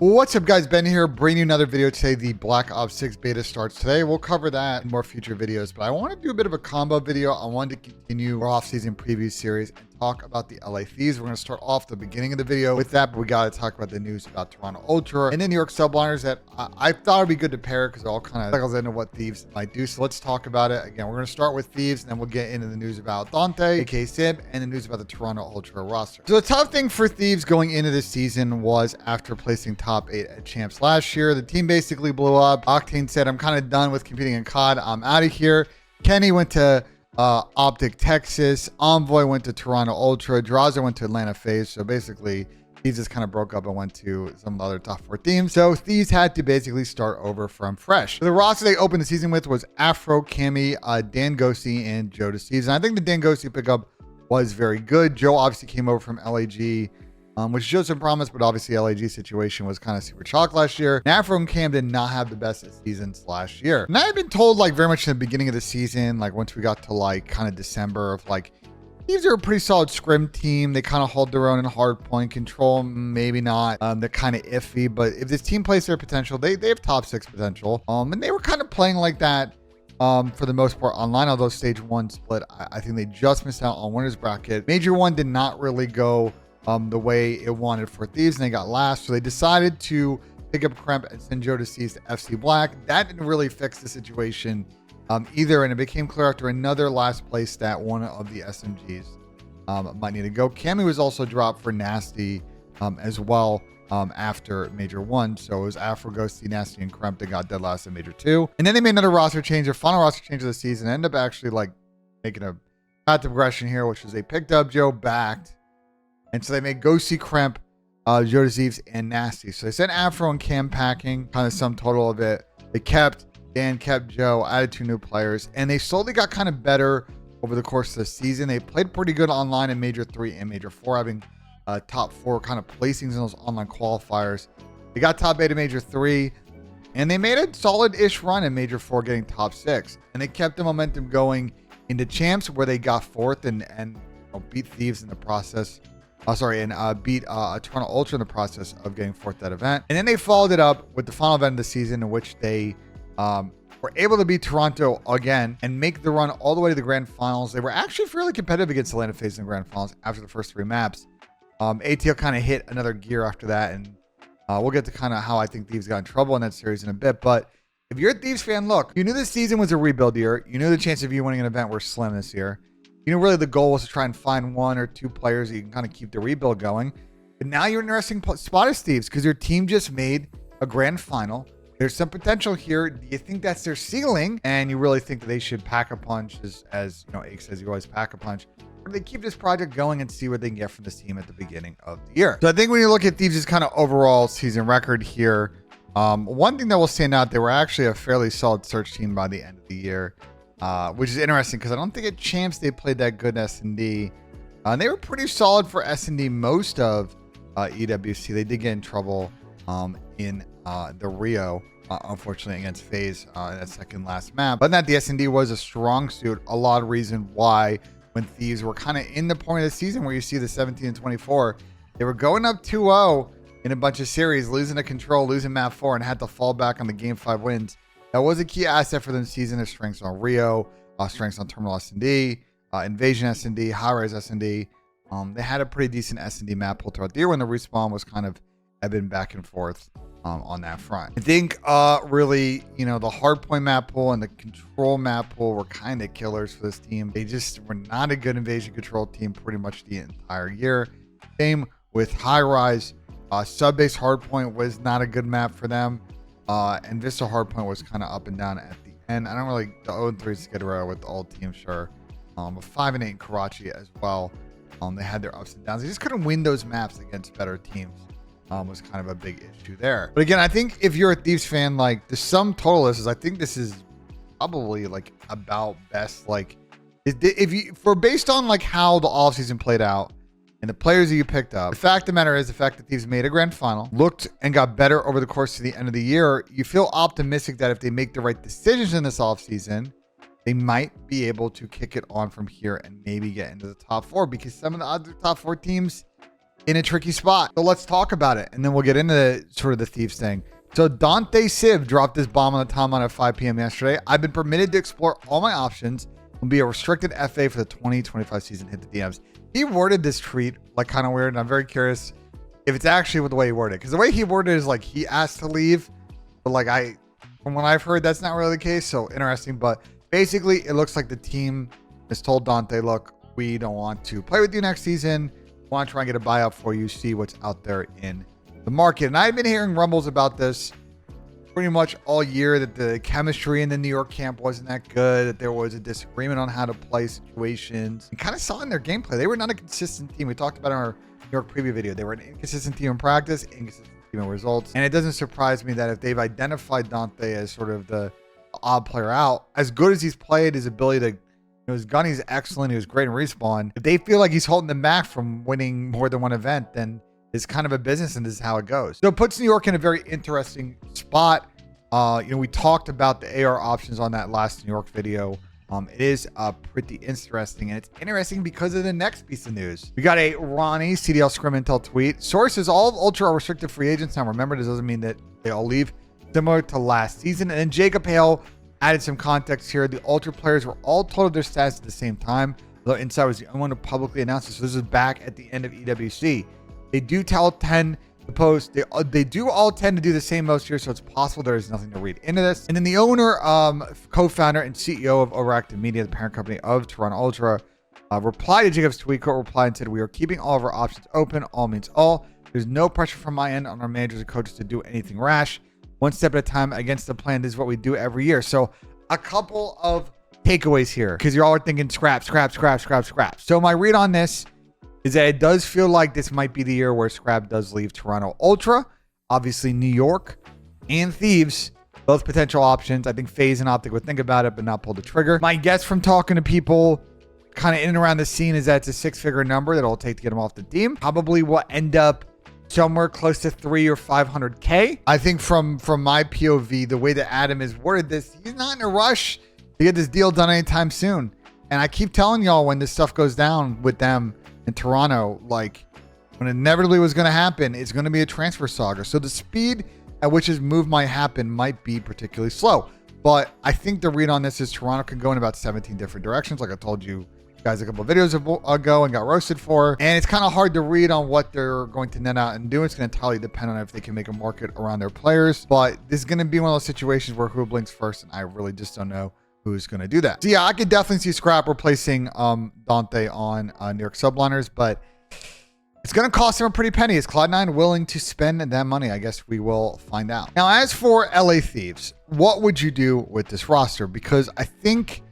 Well, what's up, guys? Ben here, bringing you another video today. The Black Ops 6 beta starts today. We'll cover that in more future videos, but I want to do a bit of a combo video. I wanted to continue our off-season preview series and talk about the LA Thieves. We're going to start off the beginning of the video with that, but we got to talk about the news about Toronto Ultra and the New York Subliners that I thought would be good to pair because it all kind of cycles into what Thieves might do. So let's talk about it. Again, we're going to start with Thieves, and then we'll get into the news about Dante, aka Sim, and the news about the Toronto Ultra roster. So the tough thing for Thieves going into this season was after placing top 8 at Champs last year, the team basically blew up. Octane said, I'm kind of done with competing in COD. I'm out of here. Kenny went to Optic Texas. Envoy went to Toronto Ultra. Draza went to Atlanta FaZe. So basically, Thieves just kind of broke up and went to some of the other top 4 teams. So Thieves had to basically start over from fresh. So the roster they opened the season with was Afro, Cammy, Dan Gosi, and Joe Deceives. And I think the Dan Gosi pickup was very good. Joe obviously came over from LAG. Which showed some promise, but obviously LAG situation was kind of super chalk last year. And Afro and Cam did not have the best seasons last year. And I had been told like very much in the beginning of the season, like once we got to like kind of December of like, these are a pretty solid scrim team. They kind of hold their own in hard point control. Maybe not. They're kind of iffy, but if this team plays their potential, they have top 6 potential. And they were kind of playing like that for the most part online, although stage 1 split, I think they just missed out on winners bracket. Major 1 did not really go the way it wanted for Thieves, and they got last. So they decided to pick up Kremp and send Joe Deceives to FC Black. That didn't really fix the situation either, and it became clear after another last place that one of the SMGs might need to go. Cammy was also dropped for Nasty as well after Major 1. So it was Afro, Ghosty, Nasty, and Kremp that got dead last in Major 2. And then they made another roster change, their final roster change of the season, ended up actually like making a path to progression here, which was they picked up Joe, backed. And so they made Ghosty, Kremp, Joe Deceives, and Nasty. So they sent Afro and Cam packing, kind of sum total of it. They kept Dan, kept Joe, added 2 new players, and they slowly got kind of better over the course of the season. They played pretty good online in Major 3 and Major 4, having top 4 kind of placings in those online qualifiers. They got top 8 in Major 3, and they made a solid-ish run in Major 4, getting top 6. And they kept the momentum going into Champs, where they got 4th and beat Thieves in the process. Beat Toronto Ultra in the process of getting 4th that event. And then they followed it up with the final event of the season, in which they were able to beat Toronto again and make the run all the way to the grand finals. They were actually fairly competitive against Atlanta FaZe in the grand finals after the first 3 maps. ATL kind of hit another gear after that, and we'll get to kind of how I think Thieves got in trouble in that series in a bit. But if you're a Thieves fan, look, you knew this season was a rebuild year. You knew the chance of you winning an event were slim this year. You know, really the goal was to try and find 1 or 2 players that you can kind of keep the rebuild going. But now you're in an interesting spot as Thieves because your team just made a grand final. There's some potential here. Do you think that's their ceiling? And you really think that they should pack a punch, as you know, Ake says, you always pack a punch. Or do they keep this project going and see what they can get from this team at the beginning of the year? So I think when you look at Thieves' kind of overall season record here, one thing that will stand out, they were actually a fairly solid search team by the end of the year. Which is interesting because I don't think at Champs they played that good in S&D. And they were pretty solid for S&D most of EWC. They did get in trouble in the Rio, unfortunately, against FaZe in that second last map. But that the S&D was a strong suit. A lot of reason why when Thieves were kind of in the point of the season where you see the 17 and 24, they were going up 2-0 in a bunch of series, losing to Control, losing map 4, and had to fall back on the game 5 wins. That was a key asset for them this season. Their strengths on Rio, strengths on Terminal S&D, Invasion S&D, High-Rise S&D. They had a pretty decent S&D map pool throughout the year when the respawn was kind of ebbing back and forth on that front. I think really, you know, the hardpoint map pool and the control map pool were kind of killers for this team. They just were not a good invasion control team pretty much the entire year. Same with High-Rise. Sub-base hardpoint was not a good map for them. And Vista Hardpoint was kind of up and down at the end. I don't really, the 0-3 Skid Row with all teams, sure. But 5-8 in Karachi as well. They had their ups and downs. They just couldn't win those maps against better teams. Was kind of a big issue there. But again, I think if you're a Thieves fan, like the sum total of this is, I think this is probably like about best. Like if you, based on like how the offseason played out, and the players that you picked up, the fact of the matter is the fact that Thieves made a grand final, looked and got better over the course of the end of the year. You feel optimistic that if they make the right decisions in this offseason, they might be able to kick it on from here and maybe get into the top 4, because some of the other top 4 teams in a tricky spot. So let's talk about it, and then we'll get into sort of the Thieves thing. So Dante Civ dropped this bomb on the timeline at 5 p.m. yesterday. I've been permitted to explore all my options and be a restricted FA for the 2025 season. Hit the DMs. He worded this tweet like kind of weird, and I'm very curious if it's actually with the way he worded it. Because the way he worded it is like he asked to leave, but like from what I've heard, that's not really the case. So interesting. But basically, it looks like the team has told Dante, look, we don't want to play with you next season. We want to try and get a buyout for you, see what's out there in the market. And I've been hearing rumbles about this pretty much all year, that the chemistry in the New York camp wasn't that good, that there was a disagreement on how to play situations. You kind of saw in their gameplay, they were not a consistent team. We talked about in our New York preview video. They were an inconsistent team in practice, inconsistent team in results. And it doesn't surprise me that if they've identified Dante as sort of the odd player out, as good as he's played, his ability to, his gunny's excellent, he was great in respawn. If they feel like he's holding them back from winning more than one event, then it's kind of a business, and this is how it goes. So it puts New York in a very interesting spot. We talked about the AR options on that last New York video. It is pretty interesting, and it's interesting because of the next piece of news. We got a Ronnie CDL Scrim Intel tweet. Sources: all of Ultra are restricted free agents. Now remember, this doesn't mean that they all leave, similar to last season. And then Jacob Hale added some context here. The Ultra players were all told their stats at the same time, though Inside was the only one to publicly announce this. So this is back at the end of EWC. They do tend to post. They do all tend to do the same most years, so it's possible there is nothing to read into this. And then the owner, co-founder, and CEO of Overactive Media, the parent company of Toronto Ultra, replied to Jacob's tweet. Quote replied and said, "We are keeping all of our options open. All means all. There's no pressure from my end on our managers and coaches to do anything rash. One step at a time against the plan. This is what we do every year." So a couple of takeaways here, because you're all thinking scrap. So my read on this is that it does feel like this might be the year where Scrap does leave Toronto Ultra. Obviously, New York and Thieves, both potential options. I think FaZe and Optic would think about it, but not pull the trigger. My guess from talking to people kind of in and around the scene is that it's a six-figure number that it'll take to get him off the team. Probably will end up somewhere close to 300 or 500K. I think from my POV, the way that Adam has worded this, he's not in a rush to get this deal done anytime soon. And I keep telling y'all, when this stuff goes down with them in Toronto, like when inevitably was going to happen, it's going to be a transfer saga. So the speed at which his move might happen might be particularly slow. But I think the read on this is Toronto can go in about 17 different directions, like I told you guys a couple of videos ago and got roasted for. And it's kind of hard to read on what they're going to net out and do. It's going to entirely depend on if they can make a market around their players. But this is going to be one of those situations where who blinks first, and I really just don't know who's going to do that. So yeah, I could definitely see Scrap replacing Dante on New York subliners, but it's going to cost him a pretty penny. Is Cloud9 willing to spend that money? I guess we will find out. Now, as for LA Thieves, what would you do with this roster? Because I think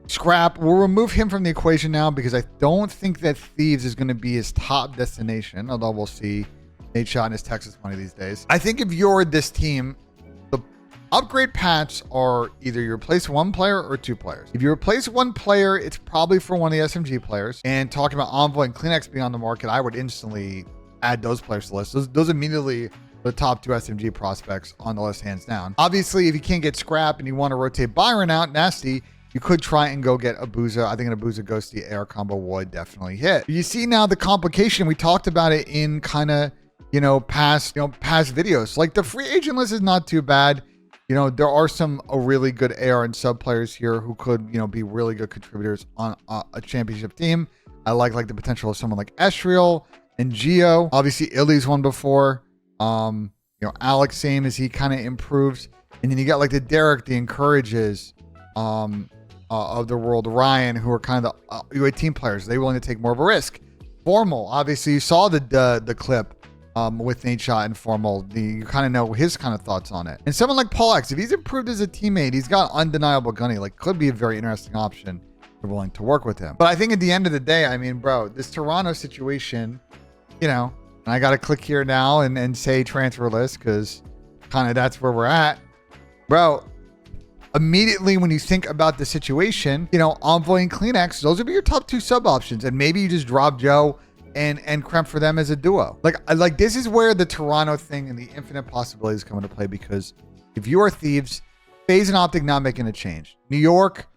Scrap will remove him from the equation now, because I don't think that Thieves is going to be his top destination, although we'll see. Nate Shot and his Texas money these days. I think if you're this team, upgrade paths are either you replace one player or two players. If you replace one player, it's probably for one of the SMG players. And talking about ENVOY and CleanX being on the market, I would instantly add those players to the list. Those immediately the top two SMG prospects on the list, hands down. Obviously, if you can't get Scrap and you want to rotate Byron out, Nasty, you could try and go get Abuza. I think an Abuza Ghosty AR combo would definitely hit. You see now the complication. We talked about it in kind of, past videos. Like the free agent list is not too bad. There are some really good AR and sub players here who could, be really good contributors on a championship team. I like the potential of someone like Estriel and Geo. Obviously, ILLEY's won before. Alex, same as he kind of improves. And then you got like the Derek, the Encourages of the world, Ryan, who are kind of the UA team players. They're willing to take more of a risk. Formal, obviously, you saw the clip. With Nate Shot and Formal, you kind of know his kind of thoughts on it. And someone like Paul X, if he's improved as a teammate, he's got undeniable gunny, could be a very interesting option if you're willing to work with him. But I think at the end of the day, I mean, bro, this Toronto situation, and I got to click here now and say transfer list, because kind of that's where we're at. Bro, immediately when you think about the situation, ENVOY and CleanX, those would be your top two sub options. And maybe you just drop Joe and Kremp for them as a duo. Like this is where the Toronto thing and the infinite possibilities come into play, because if you are Thieves, FaZe and Optic not making a change. New York,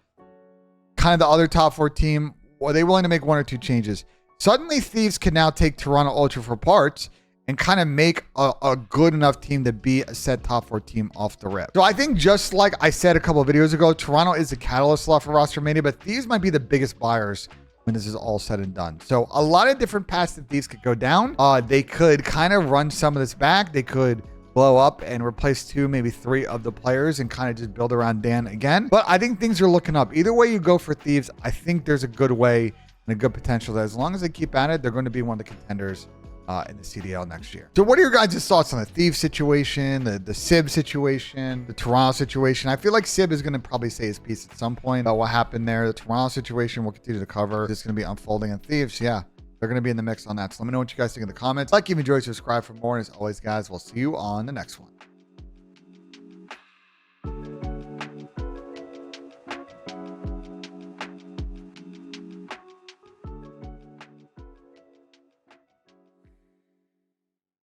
kind of the other top four team, are they willing to make one or two changes? Suddenly Thieves can now take Toronto Ultra for parts and kind of make a good enough team to be a set top 4 team off the rip. So I think, just like I said a couple of videos ago, Toronto is the catalyst slot for roster mania, but Thieves might be the biggest buyers when this is all said and done. So a lot of different paths that Thieves could go down. They could kind of run some of this back. They could blow up and replace 2, maybe 3 of the players and kind of just build around Dan again. But I think things are looking up. Either way you go for Thieves, I think there's a good way and a good potential that as long as they keep at it, they're going to be one of the contenders in the CDL next year. So what are your guys' thoughts on the Thieves situation, the Sib situation, the Toronto situation? I feel like Sib is going to probably say his piece at some point about what happened there. The Toronto situation we'll continue to cover. It's going to be unfolding, and Thieves, yeah, they're going to be in the mix on that. So let me know what you guys think in the comments. Like, if you enjoyed, subscribe for more. And as always, guys, we'll see you on the next one.